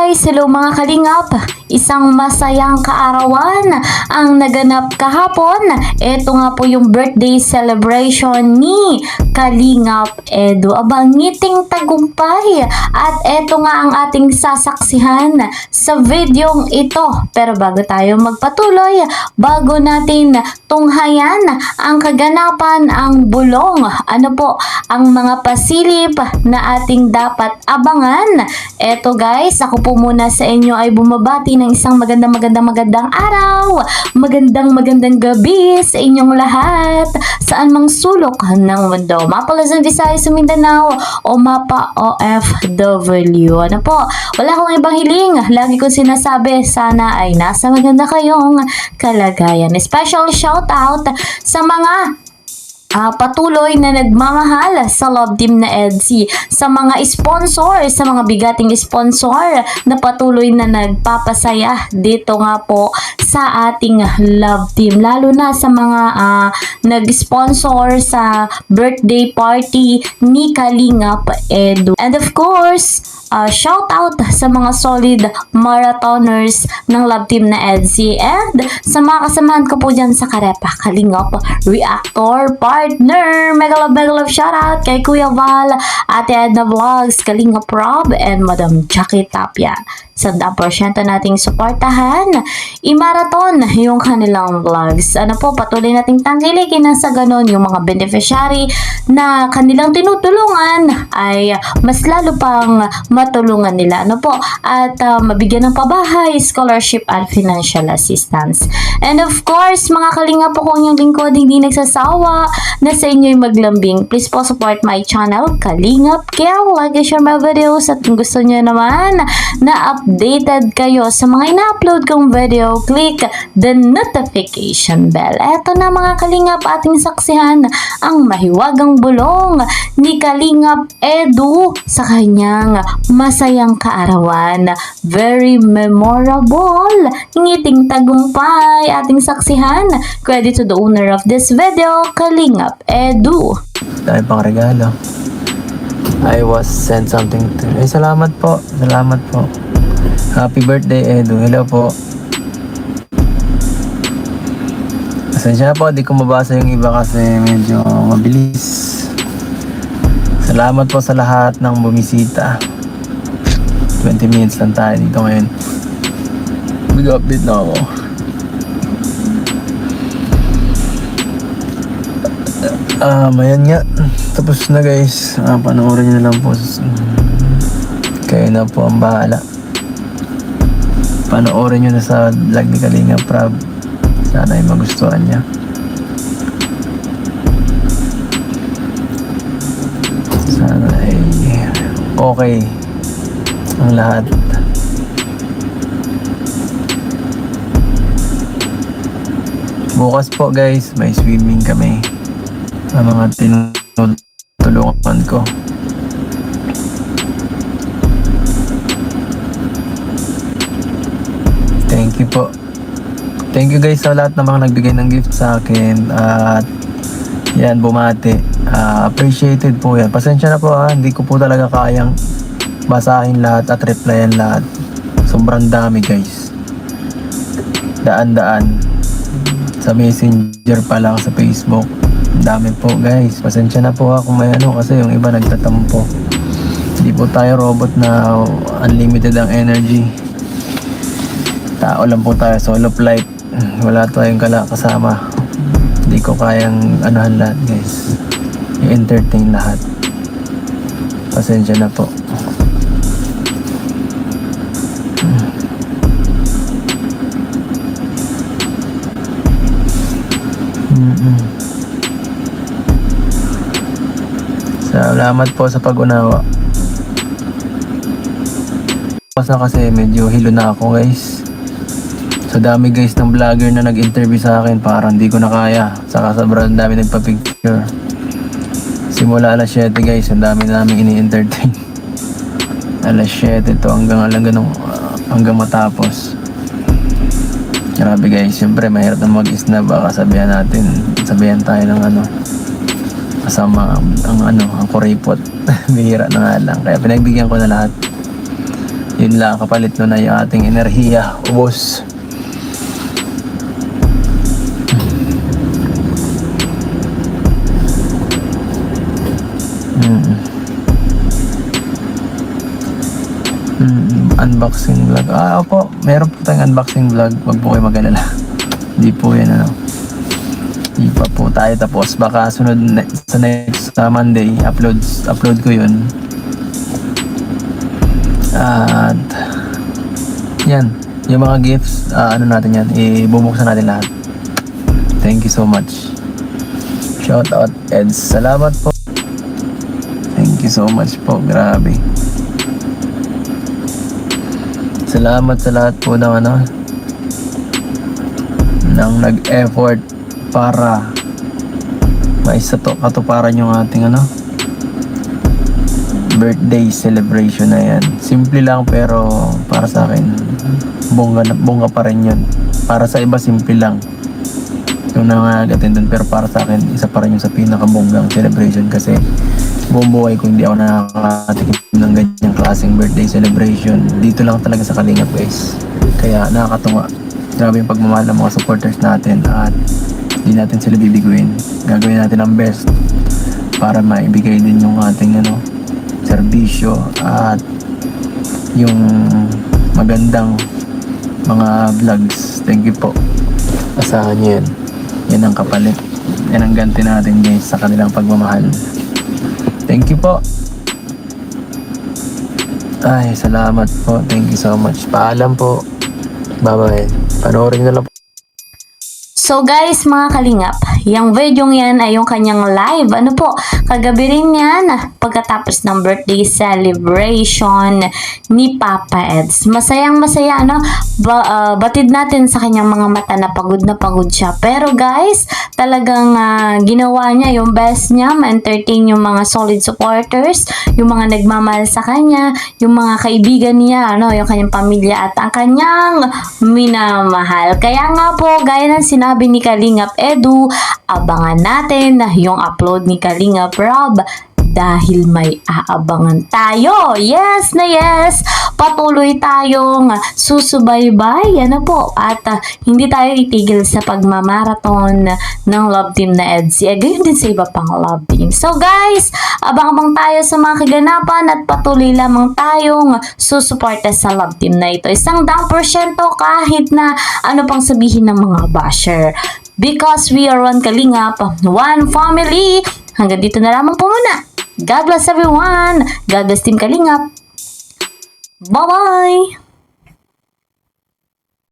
guys! Hello mga kalingap! Isang masayang kaarawan ang naganap kahapon. Ito nga po yung birthday celebration ni Kalingap Edu. Abang ngiting tagumpay. At ito nga ang ating sasaksihan sa videong ito. Pero bago tayo magpatuloy, bago natin tunghayan ang kaganapan, ang bulong, ano po ang mga pasilip na ating dapat abangan. Eto guys, ako po muna sa inyo ay bumabati ng isang magandang araw, magandang gabi sa inyong lahat, saan mang sulok ng mundo, Mapa Luzon, Visayas, Mindanao o Mapa OFW. Ano po, wala akong ibang hiling, lagi kong sinasabi, sana ay nasa maganda kayong kalagayan. Special shout out sa mga patuloy na nagmamahal sa love team na EDSI, sa mga sponsor, sa mga bigating sponsor na patuloy na nagpapasaya dito nga po sa ating love team, lalo na sa mga nag-sponsor sa birthday party ni Kalingap Edu. And of course, shout out sa mga solid marathoners ng love team na EDSI and sa mga kasamahan ko po dyan sa Karepa Kalingap Reactor partner. Mega love shout out kay Kuya Val, Ate Edna Vlogs, Kalingap Rob, and Madam Jackie Tapia. 100% nating suportahan, i-marathon yung kanilang vlogs. Ano po, patuloy nating tangkilikin na sa ganon yung mga beneficiary na kanilang tinutulungan ay mas lalo pang matulungan nila. Ano po, at mabigyan ng pabahay, scholarship at financial assistance. And of course, mga kalinga po kung yung lingkod hindi nagsasawa na sa inyo'y maglambing, please po support my channel, Kalingap Kel. Like and share my videos at kung gusto nyo naman na updated kayo sa mga ina-upload kong video, click the notification bell. Eto na mga kalingap, ating saksihan ang mahiwagang bulong ni Kalingap Edu sa kanyang masayang kaarawan. Very memorable, ngiting tagumpay, ating saksihan. Credit to the owner of this video, Kalingap Edu. Dahil pang regalo, I was sent something to... salamat po. Happy birthday, Edu. Hello po. Pasensya po, di ko mabasa yung iba kasi medyo mabilis. Salamat po sa lahat ng bumisita. 20 minutes lang tayo dito ngayon. Big update na ako. Ayan nga. Tapos na guys. Panoorin nyo na lang po. Kayo na po ang bahala. Panoorin nyo na sa vlog ni Kalingap Rob. Sana ay magustuhan niya. Sana ay okay ang lahat. Bukas po guys, may swimming kami sa mga tinutulungan ko. Thank you po. Thank you guys sa lahat ng mga nagbigay ng gift sa akin at yan, bumati. Appreciated po yan. Pasensya na po hindi ko po talaga kayang basahin lahat at replyan lahat. Sobrang dami guys. Daan sa messenger pa lang sa Facebook. Dami po guys. Pasensya na po kung may kasi yung iba nagtatampo. Hindi po tayo robot na unlimited ang energy. Tao lang po tayo, solo flight. Wala tayong kasama. Hindi ko kayang anuhan lahat guys, i-entertain lahat. Pasensya na po. Salamat po sa pag-unawa. Kasi medyo hilo na ako guys. Sa dami guys ng vlogger na nag-interview sa akin, parang hindi ko na kaya. Saka sobrang dami nagpa-picture. Simula alas 7 guys, ang dami namin ini-entertain. Alas 7 to hanggang matapos. Grabe guys, syempre mahirap na mag-isna. Baka sabihan tayo ng kasama ang kuripot. Bihira na nga lang. Kaya pinagbigyan ko na lahat. Yun lang, kapalit nun na yung ating enerhiya. Ubos. Unboxing vlog. Opo. Meron po tayong unboxing vlog. Huwag po kayo mag-alala. Hindi po yan Hindi pa po tayo tapos. Baka sunod sa next Monday, upload ko yun. At yan. Yung mga gifts, natin yan. Ibubuksan natin lahat. Thank you so much. Shout out, Eds. Salamat po. Thank you so much po. Grabe. Salamat sa lahat po ng ng nag-effort para katuparan yung ating birthday celebration na yan. Simple lang pero para sa akin bongga pa rin yun. Para sa iba simple lang yung nang-attend dun, pero para sa akin isa pa rin yung sa pinakabonggang celebration kasi buong buhay ko hindi ako nakakatikim ng ganyang klaseng birthday celebration. Dito lang talaga sa Kalingap, guys. Kaya nakakatuwa. Grabe yung pagmamahal ng mga supporters natin at hindi natin sila bibiguin. Gagawin natin ang best para maibigay din yung ating serbisyo at yung magandang mga vlogs. Thank you po. Asahan nyo yan. Yan ang kapalit. Yan ang ganti natin, guys, sa kanilang pagmamahal. Thank you po. Ay, salamat po. Thank you so much. Paalam po. Bye-bye. Panoorin na lang po. So guys, mga kalingap, yung video yan ay yung kanyang live. Kagabi rin yan, pagkatapos ng birthday celebration ni Papa Eds. Masayang masaya, batid natin sa kanyang mga mata na pagod siya. Pero guys, talagang ginawa niya yung best niya, ma-entertain yung mga solid supporters, yung mga nagmamahal sa kanya, yung mga kaibigan niya, yung kanyang pamilya at ang kanyang minamahal. Kaya nga po, gaya ng sinabi ni Kalingap Edu, abangan natin yung upload ni Kalingap Rob dahil may aabangan tayo. Yes na yes! Patuloy tayong susubaybay. At hindi tayo itigil sa pagmamarathon ng Love Team na EDSI. Gayon din sa iba pang Love Team. So guys, abang-abang tayo sa mga kaganapan at patuloy lamang tayong susuporta sa Love Team na ito. 100% kahit na ano pang sabihin ng mga basher. Because we are one Kalingap, one family. Hanggang dito na lamang po muna. God bless everyone. God bless Team Kalingap. Bye-bye!